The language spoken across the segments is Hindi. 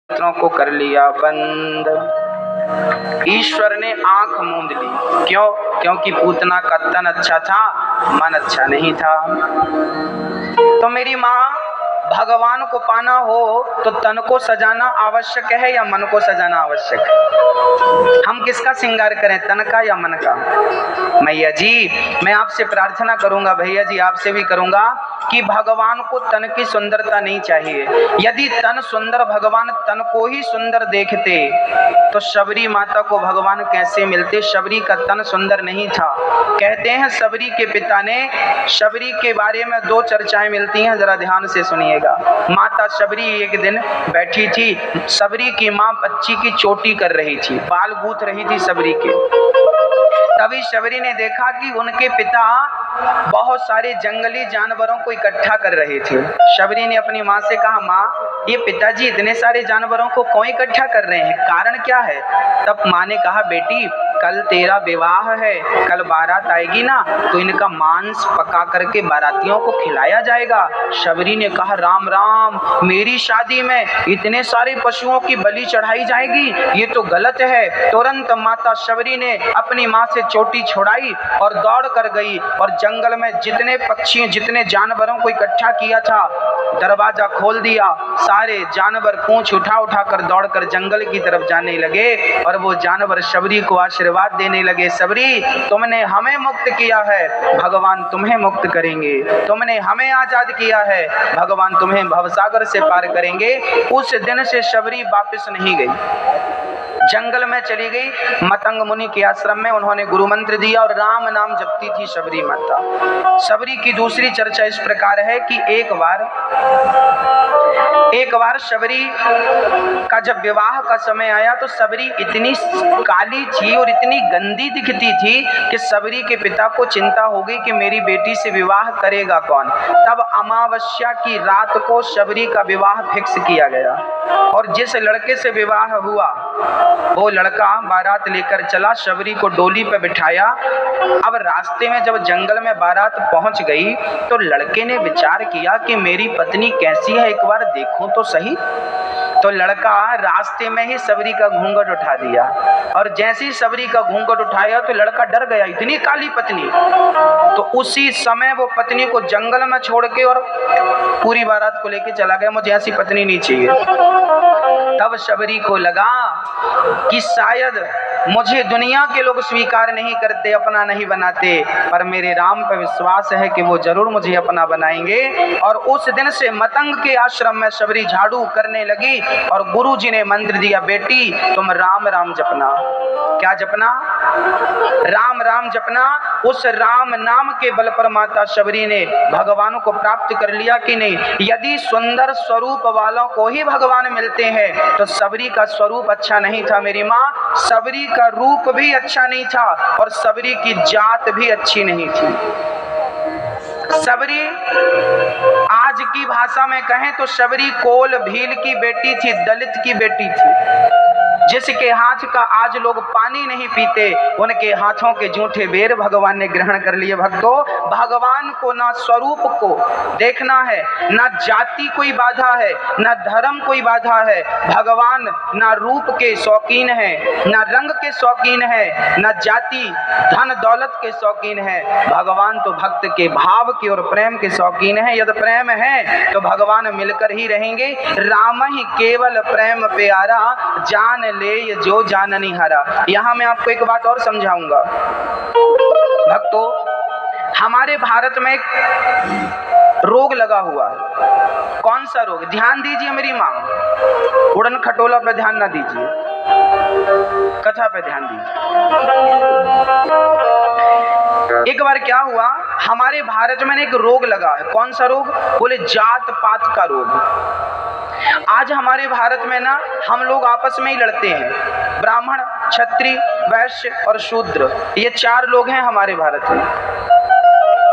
नेत्रों को कर लिया बंद। ईश्वर ने आंख मूंद ली। क्यों? क्योंकि पूतना का तन अच्छा था, मन अच्छा नहीं था। तो मेरी माँ, भगवान को पाना हो तो तन को सजाना आवश्यक है या मन को सजाना आवश्यक है? हम किसका श्रृंगार करें, तन का या मन का? मैया जी, मैं आपसे प्रार्थना करूंगा, भैया जी आपसे भी करूंगा कि भगवान को तन की सुंदरता नहीं चाहिए। यदि तन सुंदर, भगवान तन को ही सुंदर देखते तो शबरी माता को भगवान कैसे मिलते? शबरी का तन सुंदर नहीं था। कहते हैं शबरी के पिता ने, शबरी के बारे में दो चर्चाएं मिलती हैं, जरा ध्यान से सुनिएगा। माता शबरी एक दिन बैठी थी, शबरी की माँ बच्ची की चोटी कर रही थी, बाल गूंथ रही थी शबरी के। तभी शबरी ने देखा कि उनके पिता बहुत सारे जंगली जानवरों को इकट्ठा कर रहे थे। शबरी ने अपनी माँ से कहा, माँ ये पिताजी इतने सारे जानवरों को क्यों इकट्ठा कर रहे हैं, कारण क्या है? तब माँ ने कहा, बेटी कल तेरा विवाह है, कल बारात आएगी ना, तो इनका मांस पका करके बारातियों को खिलाया जाएगा। शबरी ने कहा, राम राम, मेरी शादी में इतने सारे पशुओं की बलि चढ़ाई जाएगी, ये तो गलत है। तुरंत माता शबरी ने अपनी माँ से चोटी छुड़ाई और दौड़ कर गई और जंगल में जितने पक्षी, जितने जानवरों को इकट्ठा किया था, दरवाजा खोल दिया। सारे जानवर पूंछ उठा उठा कर दौड़ कर जंगल की तरफ जाने लगे और वो जानवर शबरी को आशीर्वाद देने लगे, शबरी तुमने हमें मुक्त किया है, भगवान तुम्हें मुक्त करेंगे। तुमने हमें आजाद किया है, भगवान तुम्हें भवसागर से पार करेंगे। उस दिन से शबरी वापस नहीं गई, जंगल में चली गई। मतंग मुनि के आश्रम में उन्होंने गुरु मंत्र दिया और राम नाम जपती थी शबरी माता। शबरी की दूसरी चर्चा इस प्रकार है कि एक बार शबरी का जब विवाह का समय आया तो शबरी इतनी काली थी और इतनी गंदी दिखती थी कि शबरी के पिता को चिंता हो गई कि मेरी बेटी से विवाह करेगा कौन। तब अमावस्या की रात को शबरी का विवाह फिक्स किया गया और जिस लड़के से विवाह हुआ वो लड़का बारात लेकर चला, शबरी को डोली पे बिठाया। अब रास्ते में जब जंगल में बारात पहुंच गई तो लड़के ने विचार किया कि मेरी पत्नी कैसी है, एक बार देखूं तो सही। तो लड़का रास्ते में ही शबरी का घूंघट उठा दिया और जैसे ही शबरी का घूंघट उठाया तो लड़का डर गया, इतनी काली पत्नी। तो उसी समय वो पत्नी को जंगल में छोड़ के और पूरी बारात को लेके चला गया, मुझे ऐसी पत्नी नहीं चाहिए। तब शबरी को लगा कि शायद मुझे दुनिया के लोग स्वीकार नहीं करते, अपना नहीं बनाते, पर मेरे राम पर विश्वास है कि वो जरूर मुझे अपना बनाएंगे। और उस दिन से मतंग के आश्रम में शबरी झाड़ू करने लगी और गुरुजी ने मंत्र दिया, बेटी तुम राम राम जपना। क्या जपना? राम राम जपना। उस राम नाम के बल पर माता शबरी ने भगवान को प्राप्त कर लिया कि नहीं। यदि सुंदर स्वरूप वालों को ही भगवान मिलते हैं तो शबरी का स्वरूप अच्छा नहीं था मेरी माँ, शबरी का रूप भी अच्छा नहीं था और शबरी की जात भी अच्छी नहीं थी। शबरी आज की भाषा में कहें तो शबरी कोल भील की बेटी थी, दलित की बेटी थी। जिसके हाथ का आज लोग पानी नहीं पीते, उनके हाथों के जूठे बेर भगवान ने ग्रहण कर लिए। भक्तों, भगवान को ना स्वरूप को देखना है, ना जाति कोई बाधा है, ना धर्म कोई बाधा है। भगवान ना रूप के शौकीन है, ना रंग के शौकीन है, ना जाति धन दौलत के शौकीन है। भगवान तो भक्त के भाव के और प्रेम के शौकीन है। यदि प्रेम है तो भगवान मिलकर ही रहेंगे। राम ही केवल प्रेम प्यारा, जान ले जो जाननी हारा। यहाँ मैं आपको एक बात और समझाऊंगा। भक्तों, हमारे भारत में एक रोग लगा हुआ है। कौन सा रोग? ध्यान दीजिए मेरी माँ, उड़न खटोला पे ध्यान ना दीजिए, कथा पे ध्यान दीजिए। एक बार क्या हुआ, हमारे भारत में एक रोग लगा है। कौन सा रोग? बोले जात पात का रोग। आज हमारे भारत में ना हम लोग आपस में ही लड़ते हैं। ब्राह्मण, क्षत्रिय, वैश्य और शूद्र, ये चार लोग हैं हमारे भारत में।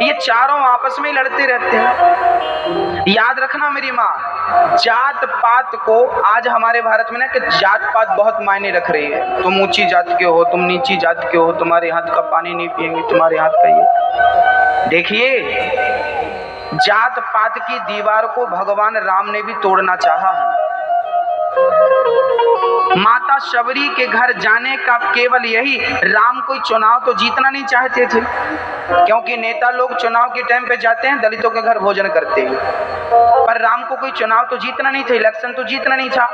ये चारों आपस में ही लड़ते रहते हैं। याद रखना मेरी माँ, जात पात को आज हमारे भारत में ना कि जात पात बहुत मायने रख रही है। तुम ऊंची जात के हो, तुम नीची जात के हो, तुम्हारे हाथ का पानी नहीं पिएंगे, तुम्हारे हाथ का ये। देखिए, जात पात की दीवार को भगवान राम ने भी तोड़ना चाहा। माता शबरी के घर जाने का केवल यही, राम कोई चुनाव तो जीतना नहीं चाहते थे, क्योंकि नेता लोग चुनाव के टाइम पे जाते हैं, दलितों के घर भोजन करते हैं, पर राम को कोई चुनाव तो जीतना नहीं था, इलेक्शन तो जीतना नहीं था।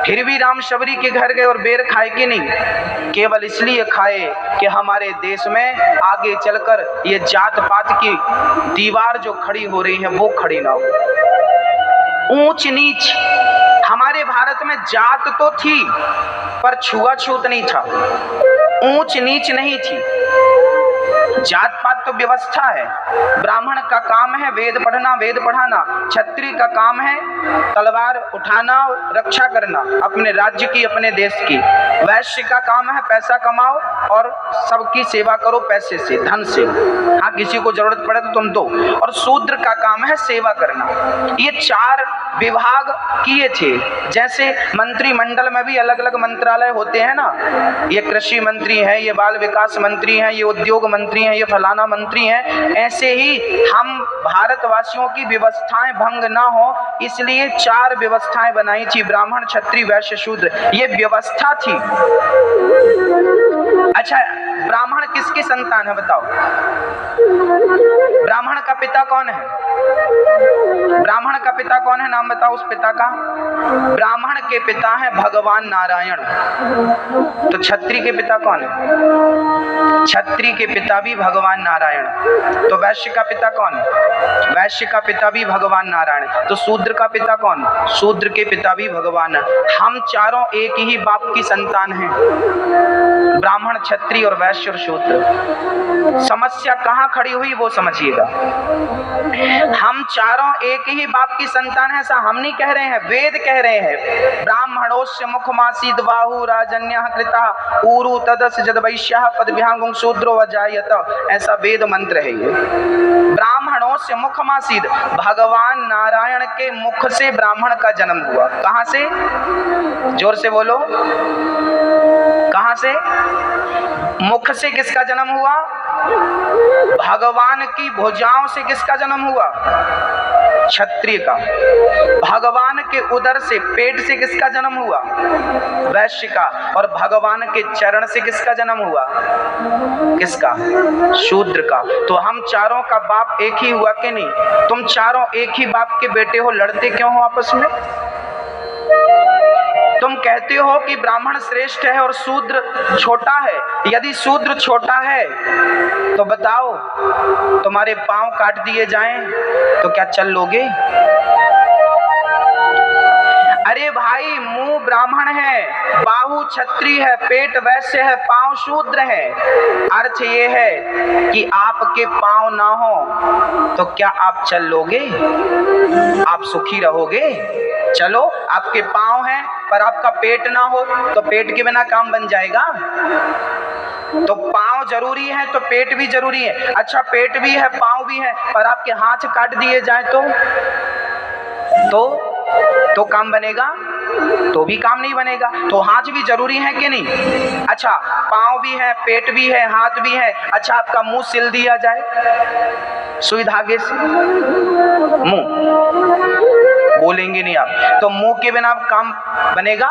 फिर भी राम शबरी के घर गए और बेर खाए कि नहीं? केवल इसलिए खाए कि हमारे देश में आगे चलकर ये जात पात की दीवार जो खड़ी हो रही है वो खड़ी ना हो। ऊंच नीच, हमारे भारत में जात तो थी पर छुआछूत नहीं था, ऊंच नीच नहीं थी। जात पात तो व्यवस्था है। ब्राह्मण का काम है वेद पढ़ना, वेद पढ़ाना। क्षत्रिय का काम है तलवार उठाना, रक्षा करना अपने राज्य की, अपने देश की। वैश्य का काम है पैसा कमाओ और सबकी सेवा करो पैसे से, धन से। हाँ, किसी को जरूरत पड़े तो तुम दो। और शूद्र का काम है सेवा करना। ये 4 विभाग किए थे। जैसे मंत्रिमंडल में भी अलग अलग मंत्रालय होते हैं ना, ये कृषि मंत्री है, ये बाल विकास मंत्री है, ये उद्योग मंत्री है, ये फलाना मंत्री है। ऐसे ही हम भारतवासियों की व्यवस्थाएं भंग ना हो इसलिए 4 व्यवस्थाएं बनाई थी, ब्राह्मण क्षत्रिय वैश्य शूद्र, ये व्यवस्था थी। अच्छा, ब्राह्मण किसकी संतान है बताओ? ब्राह्मण का पिता कौन है? ब्राह्मण का पिता कौन है, नाम बताओ उस पिता का। ब्राह्मण के पिता है भगवान नारायण। तो क्षत्रिय के पिता कौन है? क्षत्रिय के पिता भी भगवान नारायण। तो वैश्य का पिता कौन है? वैश्य का पिता भी भगवान नारायण। तो शूद्र का पिता कौन? शूद्र के पिता भी भगवान। हम चारों एक ही बाप की संतान हैं, ब्राह्मण क्षत्रिय और वैश्य और शूद्र। समस्या कहाँ खड़ी हुई वो समझिएगा। हम चारों एक ही बाप की संतान है, ऐसा हम नहीं कह रहे हैं, वेद कह रहे हैं। ब्राह्मणोस्य मुखमासीद बाहु राजन्यः कृता ऊरु तदस जदवैश्यः पदभ्यागुं शूद्रो अजायत, ऐसा वेद मंत्र है ये। ब्राह्मणोस्य मुखमासीद, भगवान नारायण के मुख से ब्राह्मण का जन्म हुआ। कहां से? जोर से बोलो, कहां से? मुख से किसका जन्म हुआ? भगवान की भुजाओं से किसका जन्म हुआ? क्षत्रिय का। भगवान के उदर से, पेट से किसका जन्म हुआ? वैश्य का। और भगवान के चरण से किसका जन्म हुआ? किसका? शूद्र का। तो हम चारों का बाप एक ही हुआ कि नहीं? तुम चारों एक ही बाप के बेटे हो, लड़ते क्यों हो आपस में? तुम कहते हो कि ब्राह्मण श्रेष्ठ है और शूद्र छोटा है। यदि शूद्र छोटा है तो बताओ, तुम्हारे पांव काट दिए जाएं तो क्या चल लोगे? अरे भाई, मुंह ब्राह्मण है, बाहु क्षत्रिय है, पेट वैश्य है, पांव शूद्र है। अर्थ ये है कि आपके पांव ना हो तो क्या आप चल लोगे? आप सुखी रहोगे? चलो, आपके पांव हैं पर आपका पेट ना हो तो पेट के बिना काम बन जाएगा? तो पांव जरूरी है तो पेट भी जरूरी है। अच्छा, पेट भी है पांव भी है पर आपके हाथ काट दिए जाए तो काम बनेगा? तो भी काम नहीं बनेगा। तो हाथ भी जरूरी है कि नहीं? अच्छा, पांव भी है, पेट भी है, हाथ भी है। अच्छा, आपका मुंह सिल दिया जाए सुई धागे से, मुंह बोलेंगे नहीं आप, तो मुंह के बिना काम बनेगा?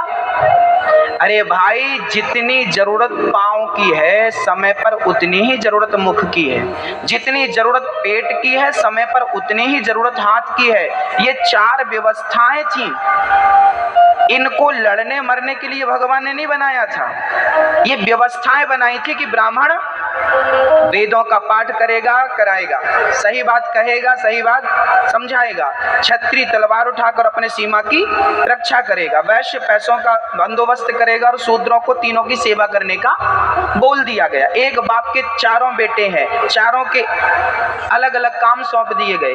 अरे भाई, जितनी जरूरत पांव की है समय पर उतनी ही जरूरत मुख की है, जितनी जरूरत पेट की है समय पर उतनी ही जरूरत हाथ की है। ये 4 व्यवस्थाएं थी। इनको लड़ने मरने के लिए भगवान ने नहीं बनाया था, ये व्यवस्थाएं बनाई थी कि ब्राह्मण वेदों का पाठ करेगा, कराएगा, सही बात कहेगा, सही बात समझाएगा। क्षत्रिय तलवार उठाकर अपने सीमा की रक्षा करेगा, वैश्य पैसों का बंदोबस्त करेगा और शूद्रों को तीनों की सेवा करने का बोल दिया गया। एक बाप के 4 बेटे हैं, चारों के अलग अलग काम सौंप दिए गए।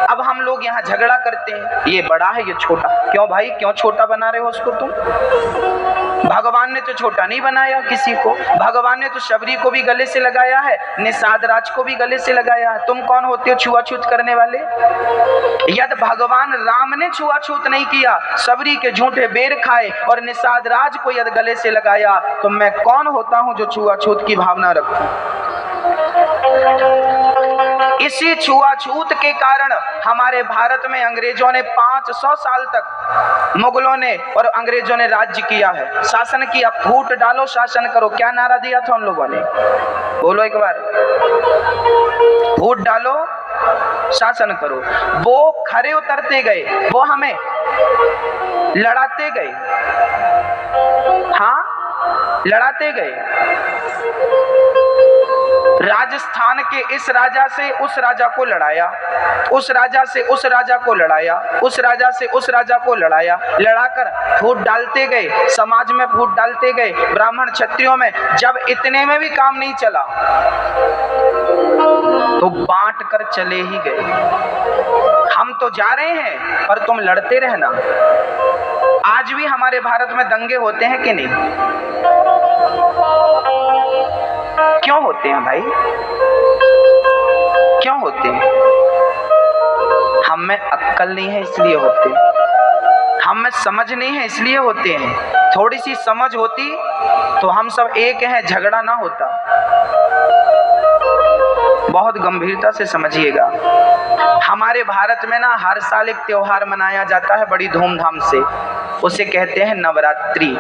अब हम लोग यहाँ झगड़ा करते हैं, ये बड़ा है ये छोटा। क्यों भाई, क्यों छोटा बना रहे हो उसको तुम? भगवान ने तो छोटा नहीं बनाया किसी को। भगवान ने तो शबरी को भी गले से लगाया है, निषाद राज को भी गले से लगाया है। तुम कौन होते हो छुआछूत करने वाले? यदि भगवान राम ने छुआछूत नहीं किया, शबरी के झूठे बेर खाए और निषाद राज को यदि गले से लगाया, तो मैं कौन होता हूं जो छुआछूत की भावना रखूं? इसी छुआछूत के कारण हमारे भारत में अंग्रेजों ने 500 साल तक, मुगलों ने और अंग्रेजों ने राज्य किया है, शासन किया। फूट डालो शासन करो, क्या नारा दिया था उन लोगों ने? बोलो एक बार। फूट डालो शासन करो। वो खरे उतरते गए, वो हमें लड़ाते गए, हाँ लड़ाते गए। राजस्थान के इस राजा से उस राजा को लड़ाया, उस राजा से उस राजा को लड़ाया, उस राजा से उस राजा को लड़ाया, लड़ाकर फूट डालते गए, समाज में फूट डालते गए, ब्राह्मण क्षत्रियों में। जब इतने में भी काम नहीं चला तो बांट कर चले ही गए। हम तो जा रहे हैं पर तुम लड़ते रहना। आज भी हमारे भारत में दंगे होते हैं कि नहीं? क्यों होते हैं भाई? क्यों होते हैं? हम में अक्ल नहीं है इसलिए होते हैं, हम में समझ नहीं है इसलिए होते हैं। थोड़ी सी समझ होती तो हम सब एक हैं, झगड़ा ना होता। बहुत गंभीरता से समझिएगा। हमारे भारत में ना हर साल एक त्योहार मनाया जाता है बड़ी धूमधाम से, उसे कहते हैं नवरात्रि।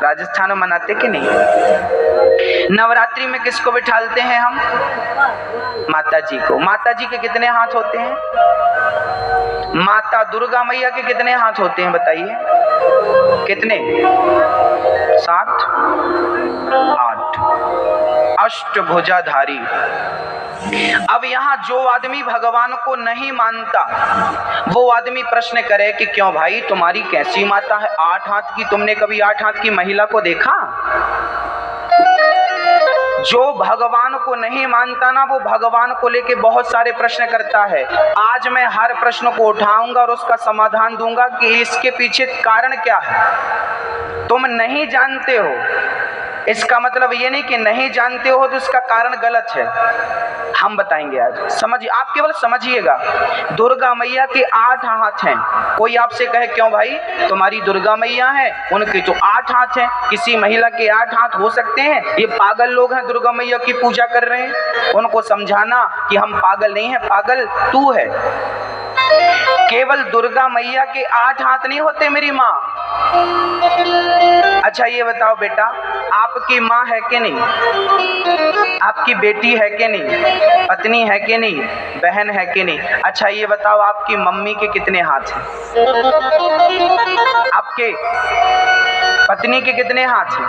राजस्थान में मनाते कि नहीं? नवरात्रि में किसको बिठालते हैं हम? माता जी को। माता जी के कितने हाथ होते हैं? माता दुर्गा मैया के कितने हाथ होते हैं बताइए? कितने? 7 8 अष्टभुजाधारी। अब यहाँ जो आदमी भगवान को नहीं मानता वो आदमी प्रश्न करे कि क्यों भाई तुम्हारी कैसी माता है 8 हाथ की? तुमने कभी 8 हाथ की महिला को देखा? जो भगवान को नहीं मानता ना वो भगवान को लेके बहुत सारे प्रश्न करता है। आज मैं हर प्रश्न को उठाऊंगा और उसका समाधान दूंगा कि इसके पीछे कारण क्या है। तुम नहीं जानते हो इसका मतलब ये नहीं कि नहीं जानते हो तो इसका कारण गलत है, हम बताएंगे आज। समझिए, आप केवल समझिएगा। दुर्गा मैया के 8 हाथ हैं। कोई आपसे कहे क्यों भाई तुम्हारी दुर्गा मैया है उनके तो 8 हाथ हैं, किसी महिला के 8 हाथ हो सकते हैं? ये पागल लोग हैं, दुर्गा मैया की पूजा कर रहे हैं। उनको समझाना कि हम पागल नहीं है, पागल तू है। केवल दुर्गा मैया के 8 हाथ नहीं होते मेरी माँ। अच्छा ये बताओ बेटा, आपकी माँ है कि नहीं? आपकी बेटी है कि नहीं? पत्नी है कि नहीं? बहन है कि नहीं? अच्छा ये बताओ आपकी मम्मी के कितने हाथ हैं? आपके पत्नी के कितने हाथ हैं?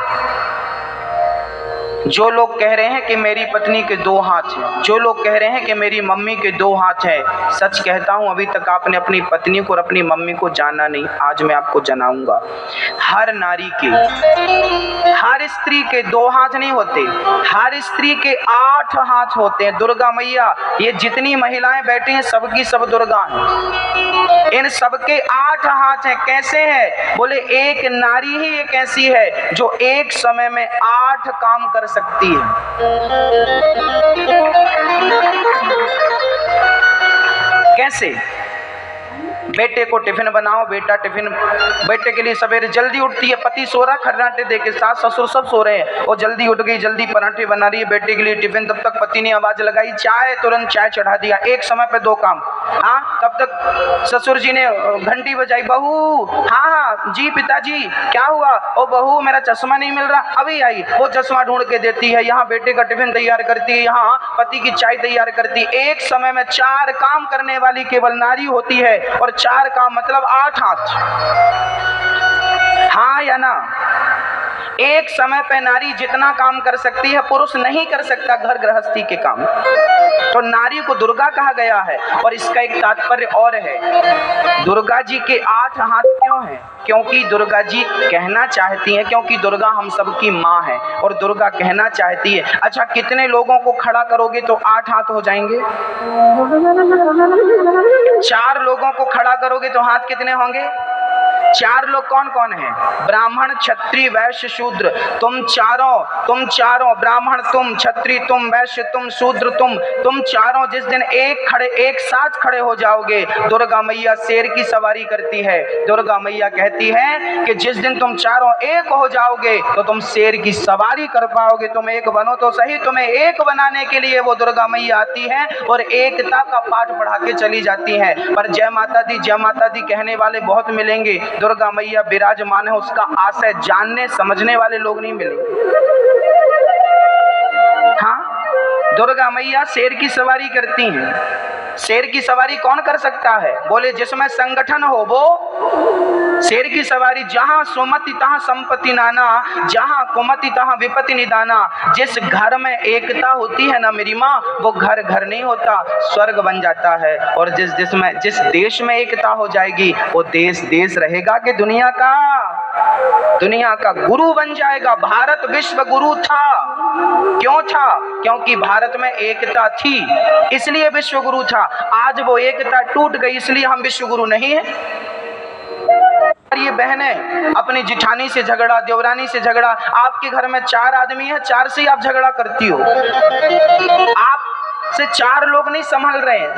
जो लोग कह रहे हैं कि मेरी पत्नी के 2 हाथ हैं, जो लोग कह रहे हैं कि मेरी मम्मी के 2 हाथ हैं, सच कहता हूं अभी तक आपने अपनी पत्नी को और अपनी मम्मी को जाना नहीं। आज मैं आपको जनाऊंगा। हर नारी के, हर स्त्री के 2 हाथ नहीं होते, हर स्त्री के 8 हाथ होते हैं। दुर्गा मैया, ये जितनी महिलाएं बैठी हैं सबकी सब दुर्गा हैं। इन सबके 8 हाथ हैं। कैसे हैं? बोले एक नारी ही एक ऐसी है जो एक समय में 8 काम कर सकती है। कैसे? बेटे को टिफिन बनाओ, बेटा टिफिन, बेटे के लिए सवेरे जल्दी उठती है, पति सो रहा खर्राटे दे के, सास ससुर सब सो रहे हैं, वो जल्दी उठ गई, जल्दी पराठे बना रही है बेटे के लिए टिफिन। तब तक पति ने आवाज लगाई चाय, तुरंत चाय चढ़ा दिया। एक समय पे 2 काम। हाँ, तब तक ससुर जी ने घंटी बजाई, बहू। हाँ हाँ जी पिताजी, क्या हुआ? ओ बहू मेरा चश्मा नहीं मिल रहा, अभी आई। वो चश्मा ढूंढ के देती है, यहाँ बेटे का टिफिन तैयार करती है, यहाँ पति की चाय तैयार करती है। एक समय में 4 काम करने वाली केवल नारी होती है, और 4 काम मतलब 8 हाथ। हाँ या ना? एक समय पे नारी जितना काम कर सकती है पुरुष नहीं कर सकता घर गृहस्थी के काम। तो नारी को दुर्गा कहा गया है। और इसका एक तात्पर्य और है, दुर्गा जी के 8 हाथ क्यों हैं? क्योंकि दुर्गा जी कहना चाहती हैं, क्योंकि दुर्गा हम सबकी माँ है और दुर्गा कहना चाहती है। अच्छा कितने लोगों को खड़ा करोगे तो 8 हाथ हो जाएंगे? 4 लोगों को खड़ा करोगे तो हाथ कितने होंगे? चार लोग कौन कौन है? ब्राह्मण, क्षत्रिय, वैश्य, शूद्र। तुम चारों ब्राह्मण, तुम क्षत्रिय, तुम वैश्य, तुम शूद्र, तुम चारों जिस दिन एक साथ खड़े हो जाओगे, दुर्गा मैया शेर की सवारी करती है। दुर्गा मैया कहती है कि जिस दिन तुम चारों एक हो जाओगे तो तुम शेर की सवारी कर पाओगे। तुम एक बनो तो सही। तुम्हें एक बनाने के लिए वो दुर्गा मैया आती है और एकता का पाठ पढ़ा के चली जाती है। पर जय माता दी कहने वाले बहुत मिलेंगे, दुर्गा मैया विराजमान है उसका आशय जानने समझने वाले लोग नहीं मिलेंगे। हाँ, दुर्गा मैया शेर की सवारी करती हैं। शेर की सवारी कौन कर सकता है? बोले जिसमें संगठन हो वो शेर की सवारी। जहां सुमति तहां संपत्ति नाना, जहां कुमति तहां विपत्ति निदाना। जिस घर में एकता होती है ना मेरी माँ, वो घर घर नहीं होता, स्वर्ग बन जाता है। और जिस देश में एकता हो जाएगी वो देश रहेगा कि दुनिया का गुरु बन जाएगा। भारत विश्व गुरु था। क्यों था? क्योंकि भारत में एकता थी, इसलिए विश्व गुरु था। आज वो एकता टूट गई, इसलिए हम विश्व गुरु नहीं है। ये बहनें अपनी जिठानी से झगड़ा, देवरानी से झगड़ा। आपके घर में 4 आदमी है, 4 से ही आप झगड़ा करती हो। आप से 4 लोग नहीं संभल रहे हैं।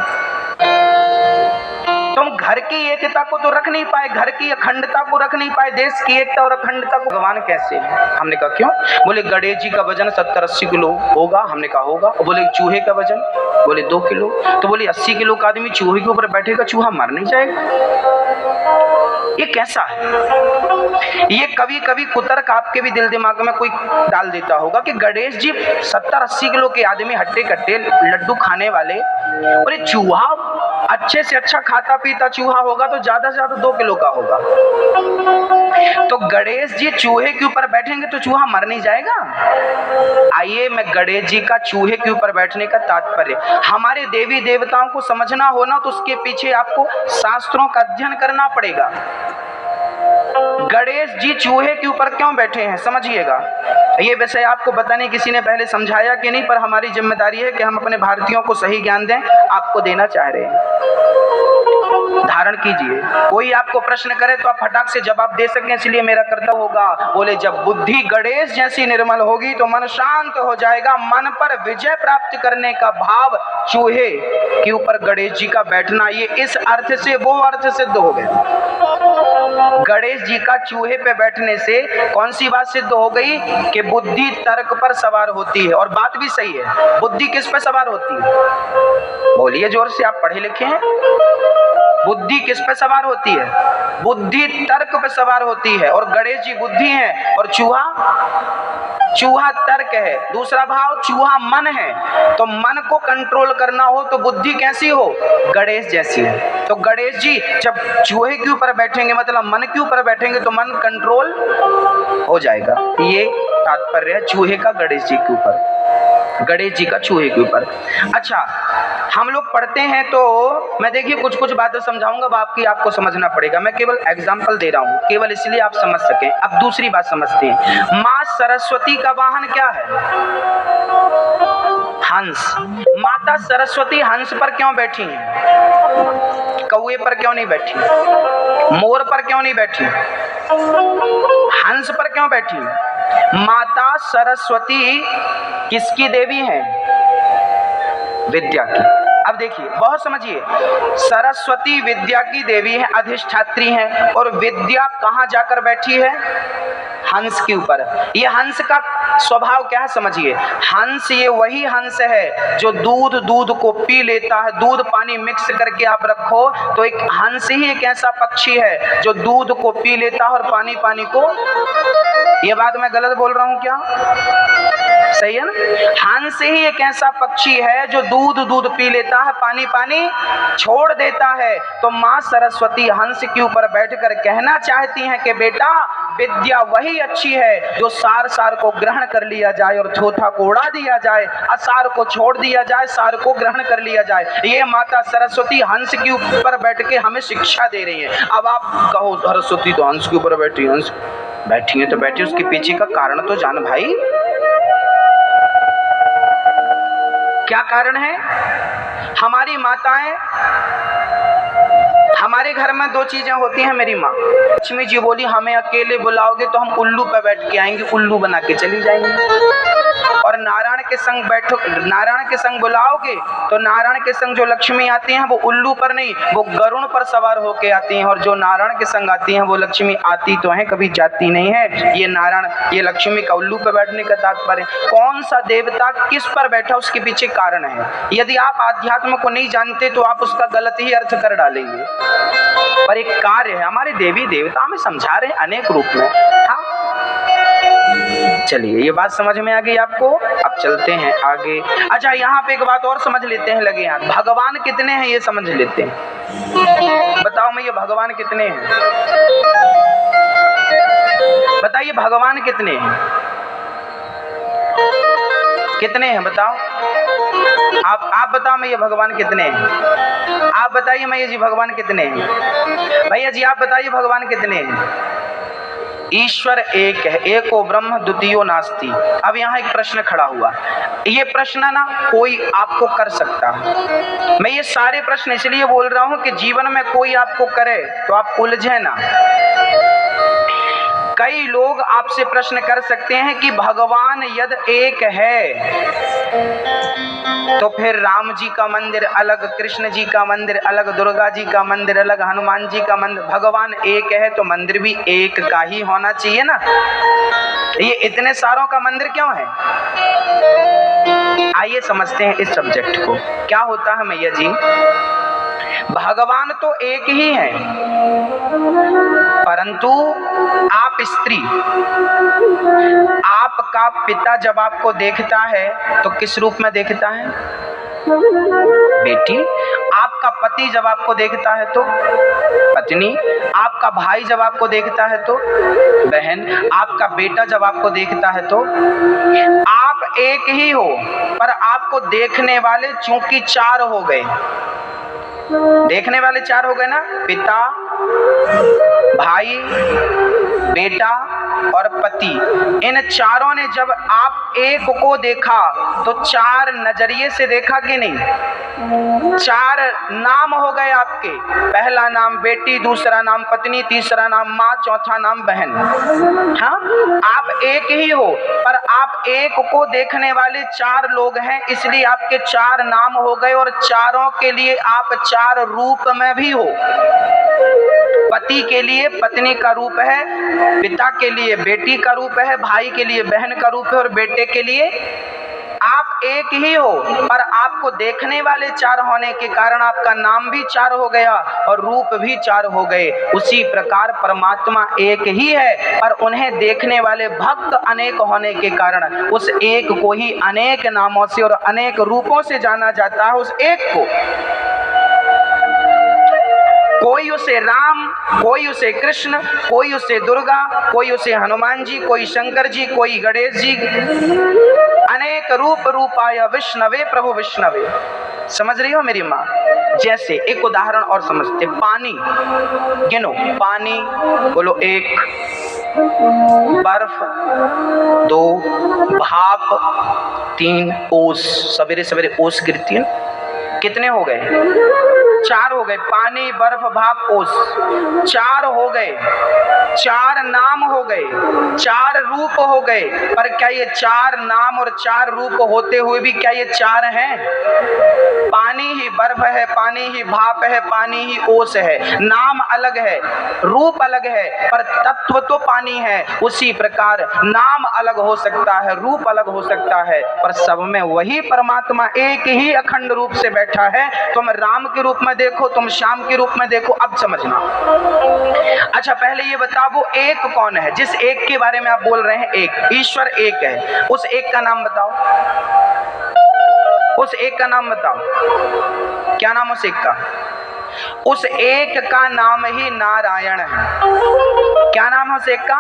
तुम घर की एकता को तो रख नहीं पाए, घर की अखंडता को रख नहीं पाए, देश की एकता और अखंडता को। भगवान कैसे है? हमने कहा क्यों? बोले गणेश जी का वजन 70-80 किलो होगा। हमने कहा होगा। बोले चूहे का वजन? बोले 2 किलो। तो बोले 80 किलो का आदमी चूहे के ऊपर बैठेगा, चूहा मर नहीं जाएगा? ये कैसा है? ये कभी कुतर्क आपके भी दिल दिमाग में कोई डाल देता होगा कि गणेश जी 70-80 किलो के आदमी, हट्टे कट्टे लड्डू खाने वाले, और ये चूहा अच्छे से अच्छा खाता पीता चूहा होगा तो ज्यादा से ज्यादा 2 किलो का होगा। तो गणेश जी चूहे के ऊपर बैठेंगे तो चूहा मर नहीं जाएगा? आइए, मैं गणेश जी का चूहे के ऊपर बैठने का तात्पर्य, हमारे देवी देवताओं को समझना होना तो उसके पीछे आपको शास्त्रों का अध्ययन करना पड़ेगा। गणेश जी चूहे के ऊपर क्यों बैठे हैं समझिएगा। ये विषय आपको बताने किसी ने पहले समझाया कि नहीं, पर हमारी जिम्मेदारी है कि हम अपने भारतीयों को सही ज्ञान दें। आपको देना चाह रहे हैं, धारण कीजिए। कोई आपको प्रश्न करे तो आप फटाक से जवाब दे सकें, इसलिए मेरा कर्तव्य होगा। बोले जब बुद्धि गणेश जैसी निर्मल होगी तो मन शांत हो जाएगा। मन पर विजय प्राप्त करने का भाव, चूहे के ऊपर गणेश जी का बैठना, ये इस अर्थ से वो अर्थ सिद्ध हो गया। गणेश जी का चूहे पे बैठने से कौन सी बात सिद्ध हो गई? कि बुद्धि तर्क पर सवार होती है। और बात भी सही है, बुद्धि किस पे सवार होती है? बोलिए जोर से, आप पढ़े लिखे हैं। बुद्धि किस पे सवार होती है? बुद्धि तर्क पे सवार होती है। और गणेश जी बुद्धि है और चूहा तर्क है। दूसरा भाव, चूहा मन है। तो मन को कंट्रोल करना हो तो बुद्धि कैसी हो? गणेश जैसी है। तो गणेश जी जब चूहे के ऊपर बैठेंगे, मतलब मन के ऊपर बैठेंगे, तो मन कंट्रोल हो जाएगा। ये तात्पर्य है चूहे का गणेश जी के ऊपर, गणेश जी का चूहे के ऊपर। अच्छा, हम लोग पढ़ते हैं तो मैं देखिए कुछ बातें समझाऊंगा, आपको समझना पड़ेगा। मैं केवल एग्जाम्पल दे रहा हूँ, केवल इसलिए आप समझ सकें। अब दूसरी बात समझते हैं। माँ सरस्वती का वाहन क्या है? हंस। माता सरस्वती हंस पर क्यों बैठी हैं? कौवे पर क्यों नहीं बैठी? मोर पर क्यों नहीं बैठी? हंस पर क्यों बैठी? माता सरस्वती किसकी देवी है? विद्या की। अब देखिए, बहुत समझिए, सरस्वती विद्या की देवी है, अधिष्ठात्री है। और विद्या कहाँ जाकर बैठी है? हंस के ऊपर। ये हंस का स्वभाव क्या है समझिए। हंस, ये वही हंस है जो दूध को पी लेता है। दूध पानी मिक्स करके आप रखो तो एक हंस ही एक ऐसा पक्षी है जो दूध को पी लेता है और पानी को। ये बात मैं गलत बोल रहा हूँ क्या? सही है ना? हंस ही एक ऐसा पक्षी है जो दूध पी लेता है, पानी छोड़ देता है। तो माँ सरस्वती हंस के ऊपर बैठकर कहना चाहती हैं कि बेटा, विद्या वही अच्छी है जो सार को ग्रहण कर लिया जाए और थोथा को उड़ा दिया जाए, असार को छोड़ दिया जाए, सार को ग्रहण कर लिया जाए। ये माता सरस्वती हंस के ऊपर बैठ के हमें शिक्षा दे रही है। अब आप कहो सरस्वती तो हंस के ऊपर बैठी, हंस बैठी है तो बैठी, उसके पीछे का कारण तो जान भाई। क्या कारण है? हमारी माताएं, हमारे घर में दो चीजें होती हैं। मेरी माँ लक्ष्मी जी बोली हमें अकेले बुलाओगे तो हम उल्लू पे बैठ के आएंगे, उल्लू बना के चली जाएंगे। और नारायण के संग बैठो, नारायण के संग बुलाओगे तो नारायण के संग जो लक्ष्मी आती हैं वो उल्लू पर नहीं, वो गरुड़ पर सवार होके आती हैं। और जो नारायण के संग आती हैं वो लक्ष्मी आती तो है, कभी जाती नहीं है। ये नारायण, ये लक्ष्मी का उल्लू पर बैठने का तात्पर्य। कौन सा देवता किस पर बैठा उसके पीछे कारण है। यदि आप आध्यात्म को नहीं जानते तो आप उसका गलत ही अर्थ कर डालेंगे, पर एक कार्य है। हमारे देवी देवता हमें समझा रहे हैं अनेक रूप में। हाँ, चलिए ये बात समझ में आ गई आपको। अब चलते हैं आगे। अच्छा, यहाँ पे एक बात और समझ लेते हैं, लगे हाथ। भगवान कितने हैं ये समझ लेते हैं। बताओ मैं, ये भगवान कितने हैं? बताइए भगवान कितने हैं? कितने हैं बताओ। आप बताओ मैं, ये भगवान कितने हैं? आप बताइए मैं, ये जी भगवान कितने हैं? भैया जी आप बताइए भगवान कितने हैं? ईश्वर एक है, एको ब्रह्म द्वितीयो नास्ति। अब यहाँ एक प्रश्न खड़ा हुआ, ये प्रश्न ना कोई आपको कर सकता है। मैं ये सारे प्रश्न इसलिए बोल रहा हूँ कि जीवन में कोई आपको करे तो आप उलझे ना। कई लोग आपसे प्रश्न कर सकते हैं कि भगवान यदि एक है तो फिर राम जी का मंदिर अलग, कृष्ण जी का मंदिर अलग, दुर्गा जी का मंदिर अलग, हनुमान जी का मंदिर। भगवान एक है तो मंदिर भी एक का ही होना चाहिए ना। ये इतने सारों का मंदिर क्यों है? आइए समझते हैं इस सब्जेक्ट को। क्या होता है मैया जी, भगवान तो एक ही है, परंतु आप स्त्री, आपका पिता जब आपको देखता है तो किस रूप में देखता है? बेटी। आपका पति जब आपको देखता है तो पत्नी। आपका भाई जब आपको देखता है तो बहन। आपका बेटा जब आपको देखता है तो आप एक ही हो, पर आपको देखने वाले चूंकि चार हो गए। देखने वाले चार हो गए ना, पिता, भाई, बेटा और पति। इन चारों ने जब आप एक को देखा तो चार नजरिए से देखा कि नहीं? चार नाम हो गए आपके। पहला नाम बेटी, दूसरा नाम पत्नी, तीसरा नाम माँ, चौथा नाम बहन। हाँ, आप एक ही हो, पर आप एक को देखने वाले चार लोग हैं, इसलिए आपके चार नाम हो गए। और चारों के लिए आप चार रूप में भी हो। पति के लिए पत्नी का रूप है, पिता के लिए बेटी का रूप है, भाई के लिए बहन का रूप है और बेटे के लिए आप एक ही हो, पर आपको देखने वाले चार होने के कारण आपका नाम भी चार हो गया और रूप भी चार हो गए। उसी प्रकार परमात्मा एक ही है, पर उन्हें देखने वाले भक्त अनेक होने के कारण उस एक को ही अनेक नामों से और अनेक रूपों से जाना जाता है। उस एक को कोई उसे राम, कोई उसे कृष्ण, कोई उसे दुर्गा, कोई उसे हनुमान जी, कोई शंकर जी, कोई गणेश जी। अनेक रूप रूपाय विष्णवे प्रभु विष्णवे। समझ रही हो मेरी माँ? जैसे एक उदाहरण और समझते, पानी गिनो। पानी बोलो, एक, बर्फ दो, भाप तीन, ओस। सवेरे सवेरे ओस गिरती है, कितने हो गए? चार हो गए। पानी, बर्फ, भाप, ओस, चार हो गए। चार नाम हो गए, चार रूप हो गए। पर क्या ये चार नाम और चार रूप होते हुए भी क्या ये चार हैं? पानी ही बर्फ है, पानी ही भाप है, पानी ही ओस है। नाम अलग है, रूप अलग है, पर तत्व तो पानी है। उसी प्रकार नाम अलग हो सकता है, रूप अलग हो सकता है, पर सब में वही परमात्मा एक ही अखंड रूप से बैठा है। तुम राम के रूप में देखो, तुम श्याम के रूप में देखो। अब समझना। अच्छा, पहले ये बताओ वो एक कौन है जिस एक के बारे में आप बोल रहे हैं? एक ईश्वर एक है। उस एक का नाम बताओ, उस एक का नाम बताओ। क्या नाम उस एक का? उस एक का नाम ही नारायण है। क्या नाम है उस एक का?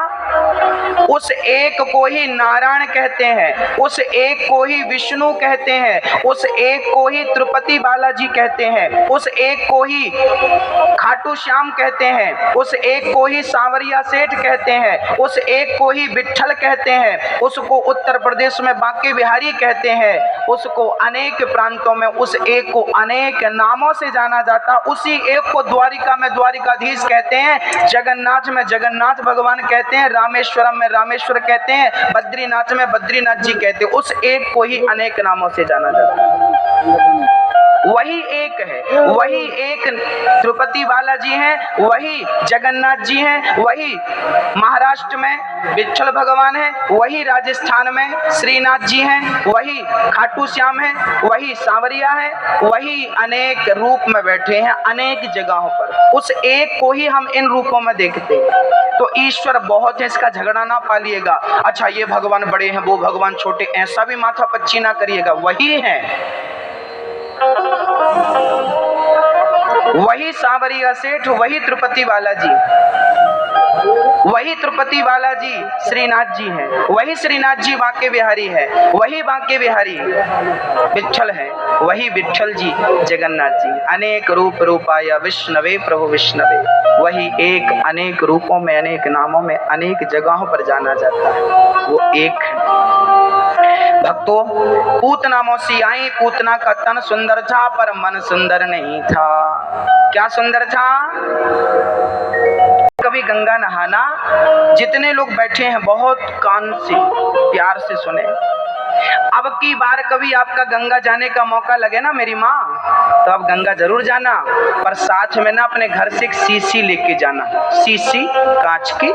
उस एक को ही नारायण कहते हैं, उस एक को ही विष्णु कहते हैं, उस एक को ही तिरुपति बालाजी कहते हैं, उस एक को ही खाटू श्याम कहते हैं, उस एक को ही सांवरिया सेठ कहते हैं, उस एक को ही विट्ठल कहते हैं, उसको उत्तर प्रदेश में बांके बिहारी कहते हैं, उसको अनेक प्रांतों में उस एक को अनेक नामों से जाना जाता। उसी एक को द्वारिका में द्वारिकाधीश कहते हैं, जगन्नाथ में जगन्नाथ भगवान कहते हैं, रामेश्वरम में रामेश्वर कहते हैं, बद्रीनाथ में बद्रीनाथ जी कहते हैं। उस एक को ही अनेक नामों से जाना जाता है। वही एक है, वही एक तिरुपति बालाजी हैं, वही जगन्नाथ जी हैं, वही महाराष्ट्र में विट्ठल भगवान है, वही राजस्थान में श्रीनाथ जी हैं, वही खाटू श्याम है, वही सांवरिया है, वही अनेक रूप में बैठे हैं अनेक जगहों पर। उस एक को ही हम इन रूपों में देखते हैं। तो ईश्वर बहुत है, इसका झगड़ा ना पालिएगा। अच्छा ये भगवान बड़े हैं वो भगवान छोटे, ऐसा भी माथा पच्ची ना करिएगा। वही है, वही सांवरिया सेठ, वही तिरुपति बालाजी, वही तिरुपति बालाजी श्रीनाथ जी हैं, वही श्रीनाथ जी बांके बिहारी है, वही बांके बिहारी विट्ठल है, वही विट्ठल जी जगन्नाथ जी। अनेक रूप रूपाय विष्णवे प्रभु विष्णवे, वही एक अनेक रूपों में अनेक नामों में अनेक जगहों पर जाना जाता है, वो एक है। भक्तों, पूतना मौसी आई, पूतना का तन सुंदर था पर मन सुंदर नहीं था। क्या सुंदर था? कभी गंगा नहाना, जितने लोग बैठे हैं बहुत कान से प्यार से सुने। अब की बार कभी आपका गंगा जाने का मौका लगे ना मेरी माँ, तो आप गंगा जरूर जाना, पर साथ में ना अपने घर से एक शीशी लेके जाना, शीशी कांच की,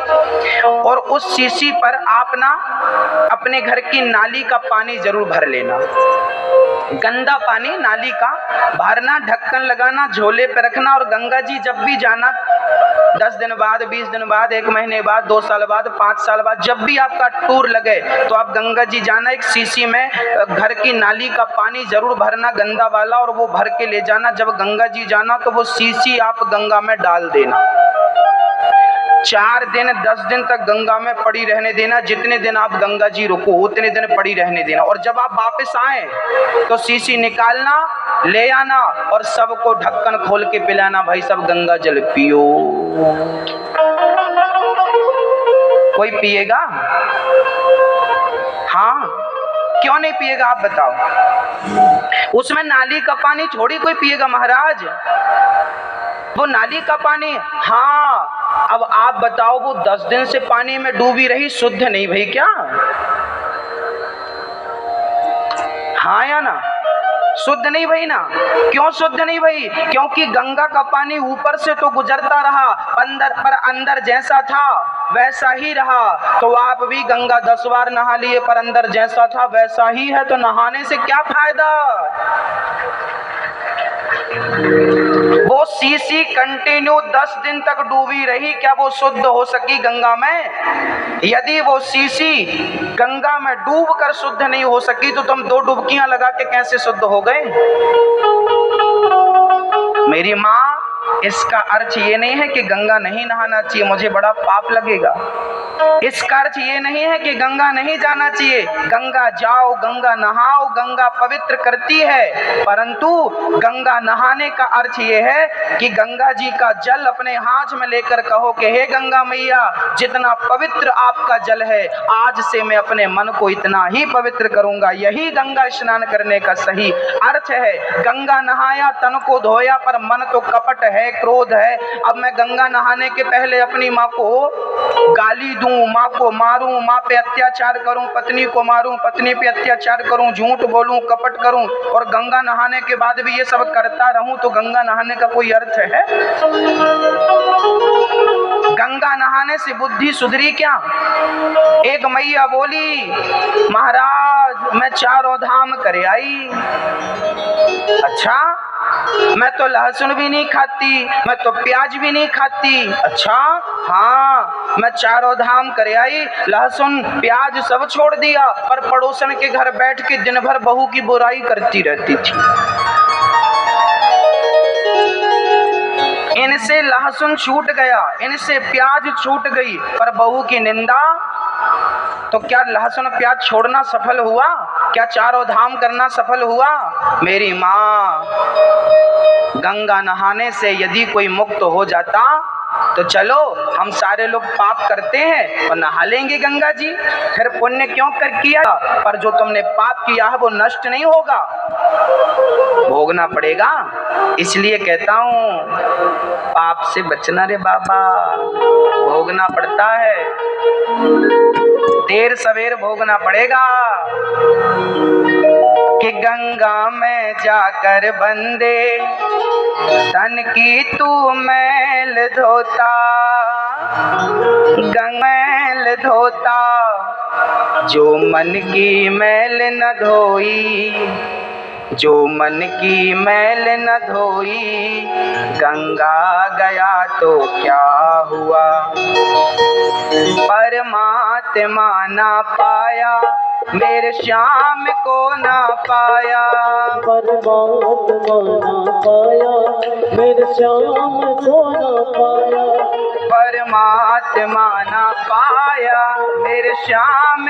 और उस शीशी पर आप ना अपने घर की नाली का पानी जरूर भर लेना। गंदा पानी नाली का भरना, ढक्कन लगाना, झोले पे रखना, और गंगा जी जब भी जाना 10 दिन बाद, 20 दिन बाद, 1 महीने बाद, 2 साल बाद, 5 साल बाद, जब भी आपका टूर लगे तो आप गंगा जी जाना, एक शीशी में घर की नाली का पानी जरूर भरना गंदा वाला, और वो भर के ले जाना। जब गंगा जी जाना तो वो शीशी आप गंगा में डाल देना। 4 दिन 10 दिन तक गंगा में पड़ी रहने देना। जितने दिन आप गंगा जी रुको उतने दिन पड़ी रहने देना, और जब आप वापस आए तो शीशी निकालना, ले आना, और सबको ढक्कन खोल के पिलाना, भाई सब गंगा जल पियो। कोई पिएगा? हाँ, क्यों नहीं पिएगा आप बताओ? उसमें नाली का पानी थोड़ी कोई पिएगा महाराज, वो नाली का पानी। हाँ, अब आप बताओ, वो 10 दिन से पानी में डूबी रही, शुद्ध नहीं भाई क्या? हाँ या ना? शुद्ध नहीं भाई ना? क्यों शुद्ध नहीं भाई? क्योंकि गंगा का पानी ऊपर से तो गुजरता रहा, पर अंदर जैसा था वैसा ही रहा। तो आप भी गंगा 10 बार नहा लिए, पर अंदर जैसा था वैसा ही है, तो नहाने से क्या फायदा? वो शीशी कंटिन्यू 10 दिन तक डूबी रही, क्या वो शुद्ध हो सकी गंगा में? यदि वो शीशी गंगा में डूब कर शुद्ध नहीं हो सकी तो तुम 2 डुबकियां लगा के कैसे शुद्ध हो गए? मेरी माँ, इसका अर्थ ये नहीं है कि गंगा नहीं नहाना चाहिए, मुझे बड़ा पाप लगेगा। इसका अर्थ ये नहीं है कि गंगा नहीं जाना चाहिए। गंगा जाओ, गंगा नहाओ, गंगा पवित्र करती है, परंतु गंगा नहाने का अर्थ ये है कि गंगा जी का जल अपने हाथ में लेकर कहो कि हे गंगा मैया, जितना पवित्र आपका जल है, आज से मैं अपने मन को इतना ही पवित्र करूंगा। यही गंगा स्नान करने का सही अर्थ है। गंगा नहाया, तन को धोया, पर मन तो कपट है, क्रोध है। अब मैं गंगा नहाने के पहले अपनी माँ को गाली दूं, माँ को मारूं, माँ पे अत्याचार करूं, पत्नी को मारूं, पत्नी पे अत्याचार करूं, झूठ बोलूं, कपट करूं, और गंगा नहाने के बाद भी ये सब करता रहूं, तो गंगा नहाने का कोई अर्थ है? गंगा नहाने से बुद्धि सुधरी क्या? एक मैया बोली, महाराज मैं 4 धाम करे आई। अच्छा, मैं तो लहसुन भी नहीं खाती, मैं तो प्याज भी नहीं खाती। अच्छा, हाँ, मैं 4 धाम करे आई, लहसुन प्याज सब छोड़ दिया, पर पड़ोसन के घर बैठ के दिन भर बहू की बुराई करती रहती थी। इनसे लहसुन छूट गया, इनसे प्याज छूट गई, पर बहू की निंदा। तो क्या लहसुन प्याज छोड़ना सफल हुआ? क्या चारों धाम करना सफल हुआ? मेरी माँ, गंगा नहाने से यदि कोई मुक्त हो जाता तो चलो हम सारे लोग पाप करते हैं और नहा लेंगे गंगा जी, फिर पुण्य क्यों कर किया? पर जो तुमने पाप किया है वो नष्ट नहीं होगा, भोगना पड़ेगा। इसलिए कहता हूँ पाप से बचना रे बाबा, भोगना पड़ता है, देर सवेर भोगना पड़ेगा। कि गंगा में जाकर बंदे तन की तू मैल धोता, मैल धोता, जो मन की मैल न धोई, जो मन की मैल न धोई, गंगा गया तो क्या हुआ, परमात्मा ना पाया, मेरे श्याम को ना पाया, परमात्मा ना पाया, मेरे श्याम को ना पाया, परमात्मा ना पाया, मेरे श्याम